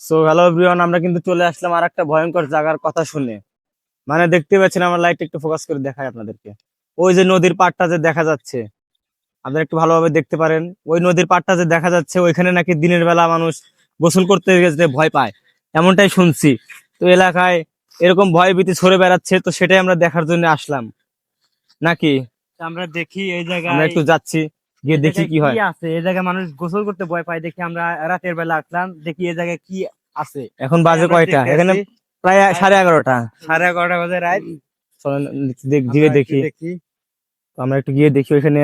So hello everyone, আমরা কিন্তু চলে আসলাম আর একটা ভয়ঙ্কর জায়গার কথা শুনে। মানে দেখতে পাচ্ছেন, আমার লাইট একটু ফোকাস করে দেখাই আপনাদেরকে। ওই যে নদীর পাড়টা যে দেখা যাচ্ছে, আপনারা একটু ভালোভাবে দেখতে পারেন। ওই নদীর পাড়টা যে দেখা যাচ্ছে, ওইখানে নাকি দিনের বেলা মানুষ গোসল করতে গেলে ভয় পায়, এমনটাই শুনছি। তো এলাকায় এরকম ভয় ভীতি ছড়ে বেড়াচ্ছে, তো সেটাই আমরা দেখার জন্য আসলাম নাকি। আমরা দেখি এই আমরা জায়গায় একটু যাচ্ছি, গিয়ে দেখি কি হয়। আছে। এই জায়গায় মানুষ গোসল করতে ভয় পায় দেখি আমরা রাতের বেলা আসলাম, দেখি এই জায়গায় কি আছে। এখন বাজে আমরা কয়টা? দেখতে এখানে আসি। প্রায় 11:30। 11:30 বাজে রাত। চলেন গিয়ে আমরা একটু দেখি। দেখি। তো আমরা একটু গিয়ে দেখি ওইখানে।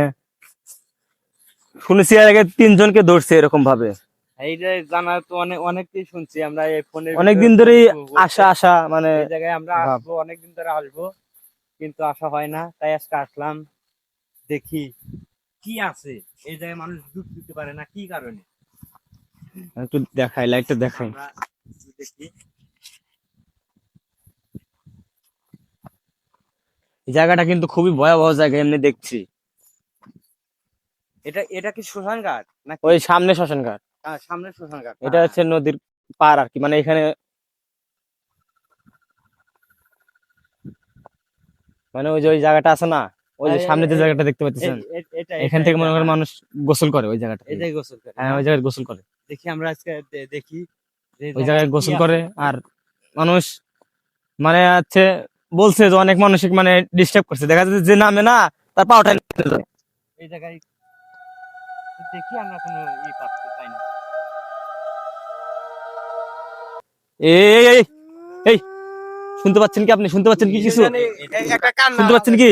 শুনেছি এর আগে 3 জনকে ধরছে এরকম ভাবে। এই যে জানা তো অনেককেই শুনছি আমরা এই ফোনের অনেকদিন ধরেই আশা আশা, মানে এই জায়গায় আমরা ভাব। আসবো, অনেকদিন ধরে আসবো, কিন্তু আসা হয় না। তাই আজকে আসলাম, দেখি কি আছে। এই জায়গায় মানুষ ডুব দিতে পারে না কি কারণে। একটু দেখাই, লাইটটা দেখাই। আমরা একটু দেখি। এই জায়গাটা কিন্তু খুবই ভয়াবহ জায়গা, এমনি দেখছি। এটা কি শ্মশান ঘাট নাকি? ওই সামনে শ্মশান ঘাট। সামনে শ্মশান ঘাট। এটা হচ্ছে নদীর পার আর কি, মানে এখানে মানে ওই যে ওই জায়গাটা আছে না, ওই যে সামনে যে জায়গাটা দেখতে পাচ্ছেন, এখান থেকে মনে করেন মানুষ গোসল করে ওই জায়গাটা। এটাই গোসল করে। হ্যাঁ, ওই জায়গায় গোসল করে। দেখি আমরা আজকে দেখি যে ওই জায়গায় কি গোসল আছে। করে। আর মানুষ মানে হচ্ছে বলছে যে অনেক মানসিক মানে ডিস্টার্ব করছে, দেখা যাচ্ছে যে নামে না তার পাওটা এই জায়গায় দেখি আমরা কোনো পাই না। এই এই এই শুনতে পাচ্ছেন কি? আপনি শুনতে পাচ্ছেন কি কিছু? একটা কান্না শুনতে পাচ্ছেন কি?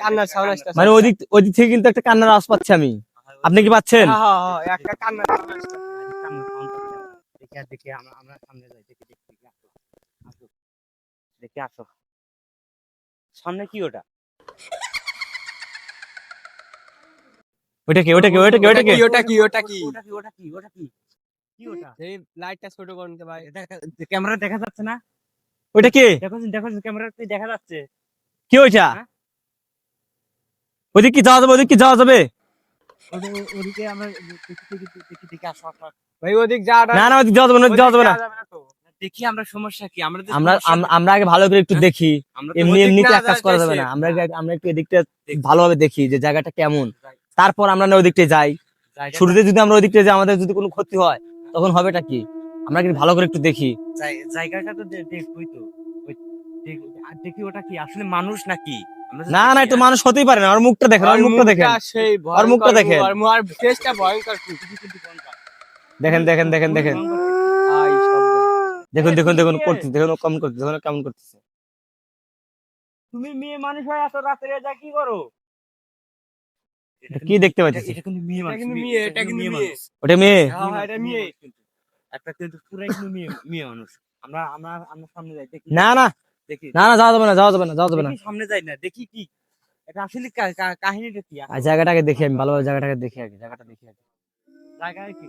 কান্নার সাউন্ড আসছে। মানে ওই দিক থেকে কিন্তু একটা কান্নার আওয়াজ পাচ্ছি আমি। আপনি কি পাচ্ছেন? একটা কান্নার সাউন্ড আসছে। দেখি আমরা সামনে যাই। দেখি আসো। দেখি আসো। সামনে কি ওটা? ওইটা কি? ওইটা কি? ওইটা কি? ওইটা কি? ওটা কি? কি ওটা? এই লাইটটা ছোট করে নিতে ভাই। ক্যামেরা দেখা যাচ্ছে না? ওইটা কি? দেখো ক্যামেরাতে দেখা যাচ্ছে। কি ওইটা? হ্যাঁ? ওইদিক কি যাওয়া যাবে? ওইদিক কি যাওয়া যাবে? ওদিকে আমরা দেখি আসো। ভাই ওদিক যাওয়াটা না না, ওইদিক যাওয়া যাবে না, ওইদিক যাওয়া যাবে না। দেখি আমরা সমস্যা কি? আমরা আগে ভালো করে একটু দেখি। এমনি ওদিক এমনিতে না এক কাজ করা যাবে না। আমরা একটু এদিকটা ভালোভাবে দেখি যে জায়গাটা কেমন। তারপর আমরা না ওদিকটা যাই। শুরুতে যদি আমরা ওদিকটা যাই, আমাদের যদি কোনো ক্ষতি হয় তখন হবেটা কি? আমরা কিন্তু ভালো করে একটু দেখি। জায়গাটা তো দেখবই তো। দেখি ওটা কি আসলে মানুষ নাকি? না না, একটু মানুষ হতেই পারে না। ওর মুখটা দেখেন, ওর মুখটা দেখেন, সেই ওর মুখটা দেখেন। আর ফেসটা ভয়ঙ্কর। দেখেন দেখেন দেখেন দেখেন আই সব দেখুন দেখুন দেখুন করতেছে, দেখুন ও কেমন করতেছে, দেখুন ও কেমন করতেছে। তুমি মেয়ে মানুষ হয় এত রাতে যা কি করো? কি দেখতে পাচ্ছিস? এটা কিন্তু মেয়ে মানুষ। এটা কিন্তু মেয়ে। ওটা মেয়ে? হ্যাঁ এটা মেয়ে। একটা কিন্তু পুরাই কিন্তু মেয়ে মানুষ। আমরা সামনে যাই দেখি। না না দেখি না না, যাওয়া যাবে না, যাওয়া যাবে না, যাওয়া যাবে না। দেখি সামনে যাই না, দেখি কি এটা আসলে কাহিনীটা কি? আর জায়গাটাকে দেখি, আমি ভালোভাবে জায়গাটাকে দেখি আগে, জায়গাটা দেখি আগে। জায়গায় কি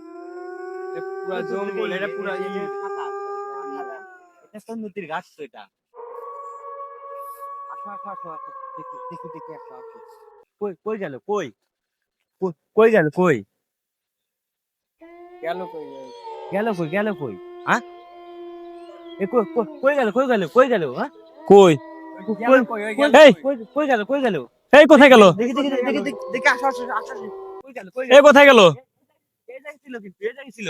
পুরা জঙ্গল, এটা পুরা ফাঁকা। এটা তো নদীর ঘাট তো এটা। আসো। দেখি আসো। কই গেল? কই গেল? কই গেল কই? হ্যাঁ? এ কই গেল? হ্যাঁ? কই? এই কই গেল? এই কোথায় গেল? দেখি আসো। কই গেল? এই কোথায় গেল? এই জায়গায় ছিল কিন্তু, এই জায়গায় ছিল।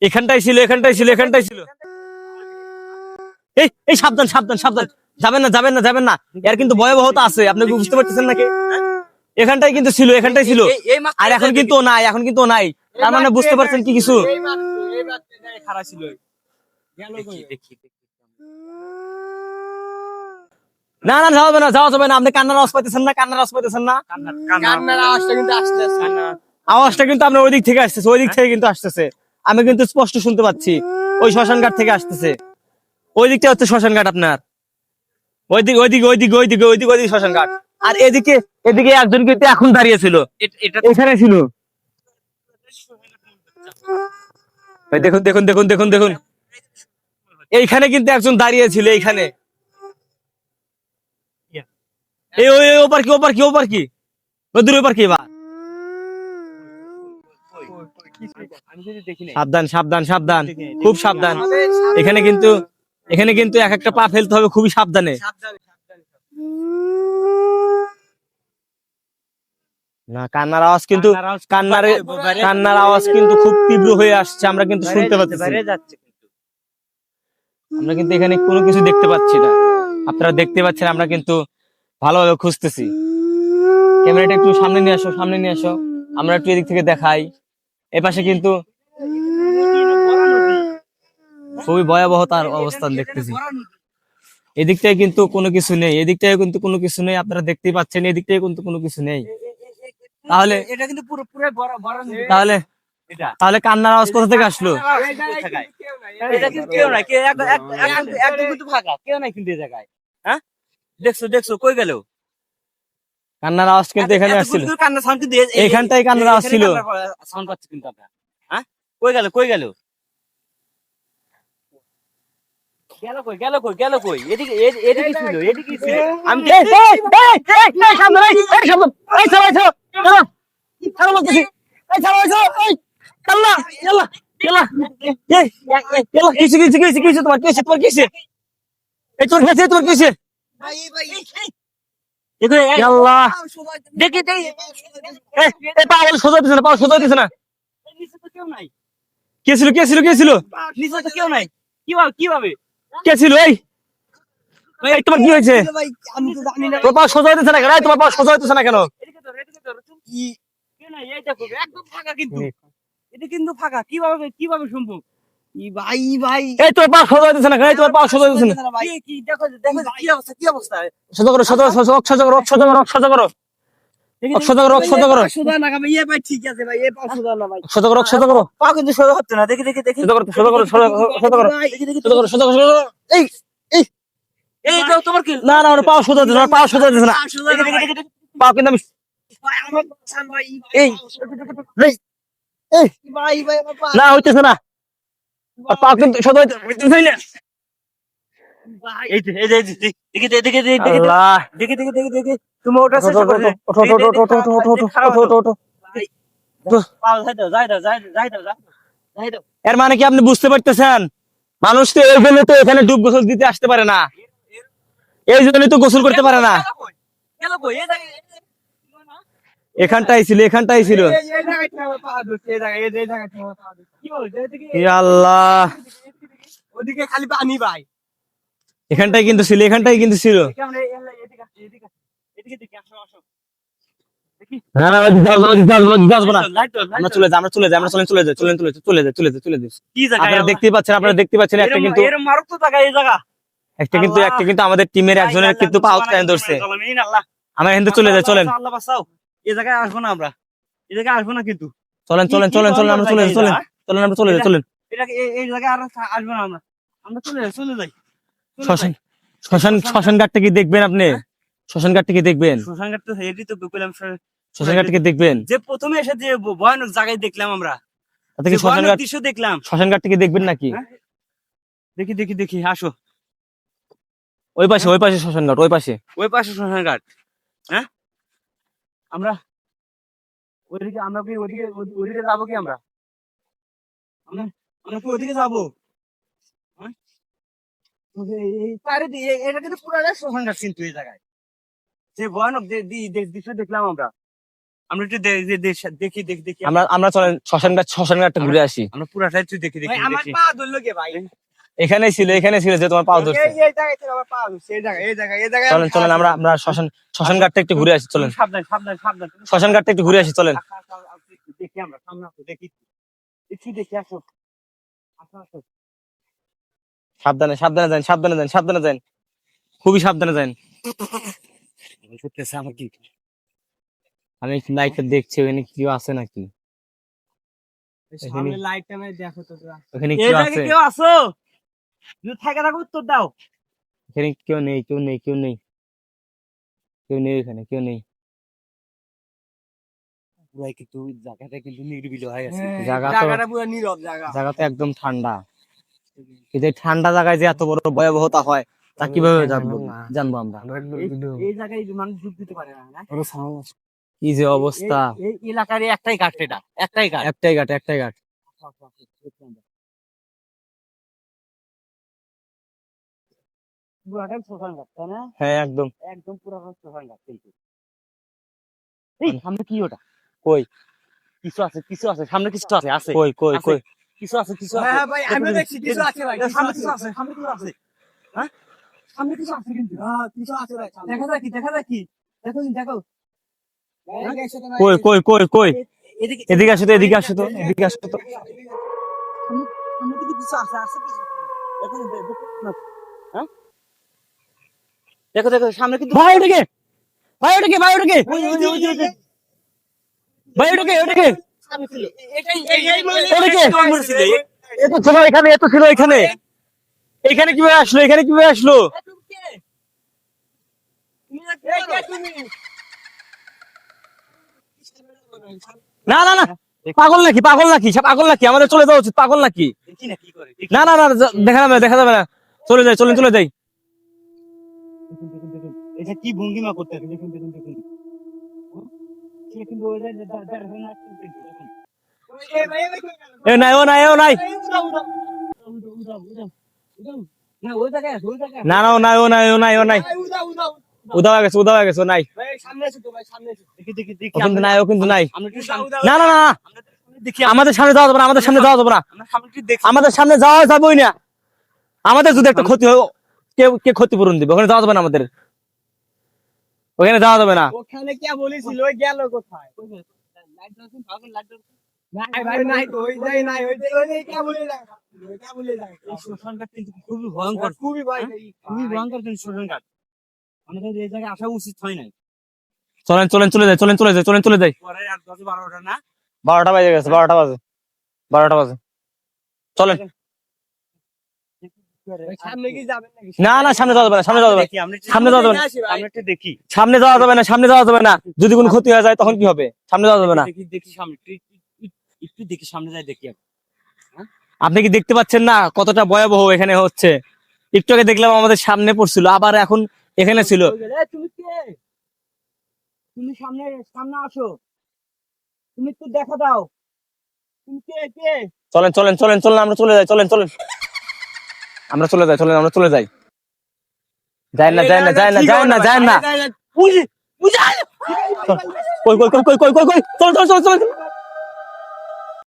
এখানটাই ছিল, এখানটাই ছিল, এখানটাই ছিল। এই সাবধান সাবধান সাবধান, যাবেন না, যাবেন না, যাবেন না। এর কিন্তু ভয়াবহতা আছে, আপনি কি বুঝতে পারতেছেন নাকি? এখানটাই কিন্তু ছিল, এখানটাই ছিল। আর এখন কিন্তু ও নাই, এখন কিন্তু ও নাই। তার মানে বুঝতে পারছেন কি কিছু? এই মাত্র খারাপ ছিল। গেল কই? দেখি না না, যাওয়া যাবে না, যাওয়া যাবে না। আপনি কান্নার আওয়াজ পাইতেছেন না? কান্নার আওয়াজ পাইতেছেন না? কান্নার আওয়াজটা কিন্তু আসতেছে। আওয়াজটা কিন্তু আপনার ওই দিক থেকে আসতেছে, ওই দিক থেকে কিন্তু আসতেছে। আমি কিন্তু স্পষ্ট শুনতে পাচ্ছি, ওই শ্মশান ঘাট থেকে আসতেছে। ওই দিকটা হচ্ছে শ্মশান ঘাট আপনার। ওইদিকে শ্মশান ঘাট। আর এদিকে একজন কিন্তু এখন দাঁড়িয়ে ছিল, এখানে ছিল। দেখুন দেখুন দেখুন দেখুন দেখুন, এইখানে কিন্তু একজন দাঁড়িয়ে ছিল, এইখানে। এই ওপার কি? নদীর ওপার কি? বা আমি যদি দেখি নাই সাবধান সাবধান সাবধান, দেখি নাই, খুব দেখি নাই। সাবধান। এখানে কিন্তু এক একটা পা ফেলতে হবে খুবই সাবধানে। না, কান্নার আওয়াজ কিন্তু কান্নার আওয়াজ কিন্তু খুব তীব্র হয়ে আসছে, আমরা কিন্তু শুনতে পাচ্ছি। বাইরে যাচ্ছে কিন্তু। আমরা কিন্তু এখানে কোনো কিছু দেখতে পাচ্ছি না, আপনারা দেখতে পাচ্ছেন। আমরা কিন্তু ভালোভাবে খুঁজতেছি। ক্যামেরাটা একটু সামনে নিয়ে আসো, সামনে নিয়ে আসো, আমরা একটু এদিক থেকে দেখাই। এপাশে কিন্তু খুবই ভয়াবহ তার অবস্থান দেখতেছি। এদিকটায় কিন্তু কোনো কিছু নেই, এদিকটায় কিন্তু কোনো কিছু নেই, আপনারা দেখতেই পাচ্ছেন। এদিকটায় কিন্তু কোনো কিছু নেই। তাহলে এটা কিন্তু পুরো পুরো বড় বড় নদী। তাহলে এটা তাহলে কান্নার আওয়াজ কোথা থেকে আসলো? এই জায়গায় কিন্তু কেউ নাই। এটা কিন্তু কেউ নাই, একদম কিন্তু ফাঁকা, কেউ নাই কিন্তু এই জায়গায়। হ্যাঁ, দেখছো দেখছো, কই গেল? কান্নার আওয়াজ কিন্তু এখানে আসছিল, কান্না সাউন্ড কিন্তু এইখানটাই কান্নার আওয়াজ ছিল। সাউন্ড পাচ্ছি কিন্তু আমরা। হ্যাঁ, কই গেল কই গেল? গেল কই গেল কই গেল কই? এদিকে এদিকে ছিল, এদিকে ছিল। আমি ভাই ভাই দেখি দেখি নিচে তো কেউ নাই, কে ছিল কে ছিল কে ছিল নিচে তো কেউ নাই। কিভাবে কিভাবে? কে ছিল? এই এই, তোমার কি হয়েছে? ভাই আমি তো জানি না। তোমার পা সোজা হইতেছে না কেন? এই, তোমার পা সোজা হইতেছে না কেন? এদিকে ধরো, এদিকে ধরো। কি কেউ নাই, এই দেখো একদম ফাঁকা কিন্তু। এটা কিন্তু ফাঁকা, কিভাবে কিভাবে সম্ভব? ভাই ভাই এই, তোমার পা সোজা হইতেছে না কেন? এই, তোমার পা সোজা হইতেছে না। ভাই কি দেখো দেখো কি অবস্থা, কি অবস্থা? সোজা করো, সোজা সোজা সোজা করো, সোজা করো, সোজা করো, সোজা করো, সোজা করো, সুদা না ভাই ভাই ঠিক আছে ভাই এই পা সুদা না ভাই সোজা করো, সোজা করো, পা কিন্তু সোজা হচ্ছে না। দেখি দেখি দেখি সোজা করো, সোজা করো, সোজা করো, সোজা করো, দেখি দেখি। সোজা করো, সোজা করো, সোজা করো। এই এই তো তোমার কি? না না, ওর পা সোজা হইতেছে না, ওর পা সোজা হইতেছে না। দেখি দেখি দেখি দেখি। পা কিন্তু আমি ভাই আমার বাঁচান ভাই এই এই এই ভাই ভাই আমার পা না হইতেছে না, ওর পা কিন্তু সোজা হইতেছে না। ভাই এই যে এই যে দেখি দেখি দেখি দেখি দেখি আল্লাহ, দেখি দেখি দেখি দেখি। তুমি ওটা ওঠো, চেষ্টা ওঠো, করো। ওঠো, ওঠো, ওঠো, ওঠো, ওঠো, ওঠো, ওঠো, ওঠো, ওঠো, ওঠো। পাও যাই দাও যাই দাও যাই যাই দাও যাই দাও। এর মানে কি আপনি বুঝতে পারতেছেন? মানুষ তো এখানে ডুব গোসল দিতে আসতে পারে না, এই জন্য তো গোসল করতে পারে না। গেল কই? এই জায়গায় এখানটাই ছিল, এখানটাই ছিল। এই জায়গায় আমার পা ধরছে এই জায়গায় এই জায়গায় আমার পা ধরছে কি বলছে? এদিকে ইয়া আল্লাহ, ওদিকে খালি পানি ভাই এখানটাই কিন্তু ছিল, এখানটাই কিন্তু ছিল। দেখি আমরা এদিকে আসি, এদিকে আসি। এদিকে দেখি, আসো আসো। না না, আসবো না। লাইট দাও, আমরা চলে যাই, আমরা চলে যাই, আমরা চলে যাই, চলে চলে চলে যাই, চলে যাই, চলে যাই। কি জায়গায়? আপনারা দেখতেই পাচ্ছেন, আপনারা দেখতে পাচ্ছেন, একটা এরম কিন্তু এরম মারক তো জায়গা, এই জায়গা। একটা কিন্তু আমাদের টিমের একজনের কিন্তু পা উৎকায়ন ধরছে। আল্লাহ আমরা এখান থেকে চলে যাই, চলেন আল্লাহ বাঁচাও। এই জায়গায় আসবো না আমরা, এই জায়গায় আসবো না কিন্তু। চলেন চলেন চলেন চলেন, আমরা চলে যাই, চলেন চলেন, আমরা চলে যাই, চলেন। এটা এই জায়গায় আর আসবো না আমরা, আমরা চলে যাই, চলে যাই। শ্মশান শ্মশান শ্মশান ঘাটটা কি দেখবেন আপনি? শ্মশান ঘাটটা কি দেখবেন? শ্মশান ঘাট তো হেঁটেই তো পেলাম। শ্মশান ঘাটটা কি দেখবেন? যে প্রথমে এসে যে ভয়ানক জায়গায় দেখলাম আমরা, তাতে কি যে শ্মশান ভয়ানক ঘাট দৃশ্য দেখলাম। শ্মশান ঘাটটা কি দেখবেন নাকি? হ্যাঁ? দেখি দেখি দেখি, আসো। ওই পাশে, ওই পাশে শ্মশান ঘাট, ওই পাশে। ওই পাশে শ্মশান ঘাট। হ্যাঁ, আমরা ওইদিকে, আমরা কি ওইদিকে ওইদিকে যাবো কি আমরা? আমরা আমরা কি ওইদিকে যাবো? হ্যাঁ? এটা কিন্তু পুরাটাই শ্মশান ঘাট কিন্তু এই জায়গায়। যে ভয়ানক দৃশ্য দেখলাম আমরা, আমরা একটু দেখি দেখি দেখি। আমরা আমরা চলেন শ্মশান ঘাটটা ঘুরে আসি। আমরা পুরাটাই একটু দেখি দেখি ভাই আমার দেখি। পা ধরলো কে ভাই এখানেই ছিল, এখানেই ছিল যে তোমার পাও ধরছে। এই জায়গায় থেকে আমার পা ধরছে এই জায়গায় এই জায়গায় এই জায়গায় চলেন চলেন, আমরা আমরা শ্মশান ঘাটটা একটু ঘুরে আসি, চলেন। সাবধান সাবধান সাবধান। শ্মশান ঘাটটা একটু ঘুরে আসি, চলেন। দেখি আমরা সামনে আসো, দেখি একটু দেখি, আসো আসো আসো। সাবধানে সাবধানে যান, সাবধানে যান, সাবধানে যান, খুবই সাবধানে যান। করতেছে আমার কি? আমি লাইটটা দেখছি, ওখানে কেউ আছে নাকি? সামনে লাইটটা নাই দেখো তো ওখানে এই কেউ জায়গায় আছে? কেউ আসো? যদি থাকে থাকো উত্তর দাও। এখানে কেউ নেই, কেউ নেই, কেউ নেই, কেউ নেই, এখানে কেউ নেই। ভাই কিন্তু জায়গাটা কিন্তু নিরিবিলি হয়ে গেছে। জায়গাটা পুরো নীরব জায়গা জায়গাটা একদম ঠান্ডা। কিন্তু এই ঠান্ডা জায়গায় যে এত বড় ভয়াবহতা হয় তা কিভাবে জানবো আমরা? এই জায়গায় মানুষ ডুব দিতে পারে না, না? কি যে অবস্থা, এই এলাকারই একটাই ঘাট, এটা একটাই ঘাট। একটাই ঘাট, একটাই ঘাট। পুরাটাই শ্মশান ঘাট, তাই না? হ্যাঁ একদম। একদম পুরাটাই শ্মশান ঘাট কিন্তু। এই সামনে কি ওটা? কই কিছু আছে, কিছু আছে, সামনে কিছু আছে, আছে কই কই আছে। কই কিছু আছে, কিছু আছে। হ্যাঁ ভাই, আমিও দেখছি কিছু আছে ভাই, কিছু সামনে আছে। কিছু আছে, সামনে কিছু আছে। হ্যাঁ, সামনে কিছু আছে কিন্তু। হ্যাঁ, কিছু আছে ভাই, সামনে। দেখা যায় কি, দেখা যায় কি? দেখো, দেখো। এই গেছে তো ভাই, কই কই কই কই এদিকে, এদিকে আসো তো, এদিকে আসো তো, এদিকে আসো তো। সামনে কিন্তু কিছু আছে, আছে কিছু। দেখো, দেখো না। হ্যাঁ, দেখো, দেখো, সামনে কিন্তু ভাই ওটাকে, ভাই ওটাকে, ভাই ওটাকে, ওই, ওই, ওই, ওই, ওই। ভাই ওটাকে, ওটাকে, সামনে ছিল। ওটাকে। ছিল। এ তো ছিল এখানে, এ তো ছিল এখানে। এখানে কিভাবে আসলো, এখানে কিভাবে আসলো? না না না, পাগল নাকি, পাগল নাকি, সব পাগল নাকি? আমাদের চলে যাওয়া উচিত, পাগল নাকি? দেখি না কি করে। না না না, দেখা যাবে না, দেখা যাবে না। চলে যাই, চলে চলে যাই। দেখুন, দেখুন, দেখুন। এটা কি ভঙ্গিমা করতেছে, দেখুন, দেখুন, দেখুন। সে কিন্তু ওই যে দেখুন। এই ভাই, এই ভাই, এ নাই, ও নাই, ও নাই। উদাও, উদাও, উদাও। না, ওই জায়গায় আছে, ওই জায়গায় আছে। না না, ও নাই, ও নাই, ও নাই, ও নাই। ভাই, উদাও, উদাও। উদা হয়ে গেছে, উদা হয়ে গেছে, ও নাই। ভাই, সামনে এসো তো ভাই, সামনে এসো। দেখি, দেখি, দেখি। ও কিন্তু নাই, ও কিন্তু নাই। আমরা একটু উদাও, সামনে, উদাও। না না না না, আমরা একটু সামনে দেখি। আমাদের সামনে যাওয়া যাবে না, আমাদের সামনে যাওয়া যাবে না, আমরা সামনে একটু দেখি। আমাদের সামনে যাওয়া যাবেই না। আমাদের যদি একটা ক্ষতি হয়, কে কে ক্ষতিপূরণ দিবে? ওখানে যাওয়া যাবে না আমাদের, ওখানে যাওয়া যাবে না। ওখানে কে বলেছিল, ওই গেল কোথায়? লাইট জ্বলছে, ভাগন লাইট জ্বলছে। নাই ভাই, নাই তো, ওই জায়গায় নাই, ওই জায়গায় কে বলে যায়? ওই কে বলে যায়? এই শ্মশানটা কিন্তু খুবই ভয়ঙ্কর, খুবই ভয় হ্যাঁ? করি। খুবই ভয়ঙ্কর কিন্তু শ্মশানঘাট। আমাদের এই জায়গায় আসা উচিত হয় নাই। চলেন চলেন চলে যাই, চলেন চলে যাই, চলেন চলে যাই। পরে আর 10-12টা না। 12টা বাজে গেছে, 12টা বাজে, 12টা বাজে। চলেন। ওই সামনে কি যাবেন নাকি? না না, সামনে যাওয়া যাবে না, সামনে যাওয়া যাবে না। দেখি, আমরা একটু সামনে যাওয়া যাবে না, আসি ভাই। আমরা একটু দেখি। সামনে যাওয়া যাবে না, সামনে যাওয়া যাবে না। যদি কোনো ক্ষতি হয়ে যায় তখন কি হবে? সামনে যাওয়া যাবে না। দেখি, দেখি সামনে একটু দেখি, সামনে যাই দেখি। আপনি কি দেখতে পাচ্ছেন না কতটা ভয়াবহ এখানে হচ্ছে? একটু আগে দেখলাম আমাদের সামনে পড়ছিল, আবার এখন এখানে ছিল। এই, তুমি কে? তুমি সামনে, সামনে আসো। তুমি একটু দেখা দাও। তুমি কে, কে? চলেন চলেন চলেন চলেন, আমরা চলে যাই, চলেন চলেন, আমরা চলে যাই, চলেন আমরা চলে যাই। যায় না, যায় না, যায় না, যায় না, যায় না। বুঝি, বুঝি। কই কই কই কই কই কই কই, চল চল চল চল।